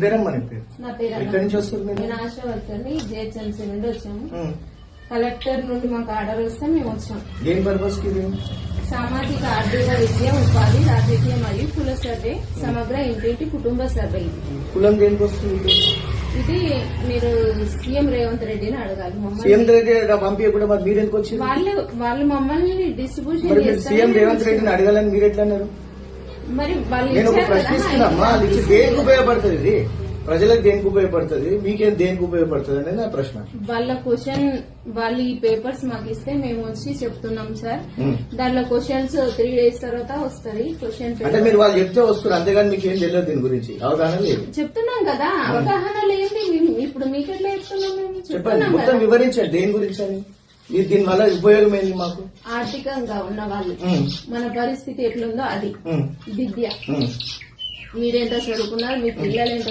నా పేరు ఎక్కడి నుంచి వస్తుంది మీరు? నేను ఆశా వర్కర్ని జిహెచ్ఎంసీ నుండి వచ్చాము. కలెక్టర్ నుండి మాకు ఆర్డర్ వస్తే మేము వచ్చాం. దేని పర్పస్ కి ఇది? సామాజిక ఆర్థిక విద్య ఉపాధి రాజకీయ మరియు కుల సర్వే సమగ్ర ఇంటింటి కుటుంబ సర్వే. కులం దేనికి వస్తుంది? ఇది మీరు సీఎం రేవంత్ రెడ్డిని అడగాలి. సీఎం రెడ్డి పంపించకుండా మరి మీరు ఎందుకు వచ్చింది? వాళ్ళు మమ్మల్ని డిస్ట్రిబ్యూషన్ మరి సీఎం రేవంత్ రెడ్డిని అడగాలని మీరు ఎట్లా అన్నారు? మరి వాళ్ళు నేను ఒక ప్రశ్న ఇస్తున్నామ్మా, దేనికి ఉపయోగపడుతుంది ఇది? ప్రజలకు దేనికి ఉపయోగపడుతుంది, మీకేం దేనికి ఉపయోగపడుతుంది అనేది నా ప్రశ్న. వాళ్ళ క్వశ్చన్ వాళ్ళు ఈ పేపర్స్ మాకు ఇస్తే మేము వచ్చి చెప్తున్నాం సార్. దాంట్లో క్వశ్చన్స్ 3 days తర్వాత వస్తుంది క్వశ్చన్. అంటే మీరు వాళ్ళు చెప్తే వస్తారు, అంతేగాని మీకు ఏం తెలియదు దీని గురించి, అవగాహన లేదు. చెప్తున్నాం కదా, అవగాహన లేని ఇప్పుడు మీకెట్లా చెప్తున్నాం? మేము చెప్పండి, మొత్తం వివరించండి దేని గురించి అని. దీని వల్ల ఉపయోగం ఏంది మాకు? ఆర్థికంగా ఉన్న వాళ్ళు మన పరిస్థితి ఎట్లుందో అది విద్య. మీరెంత చదువుకున్నారు, మీ పిల్లలు ఎంత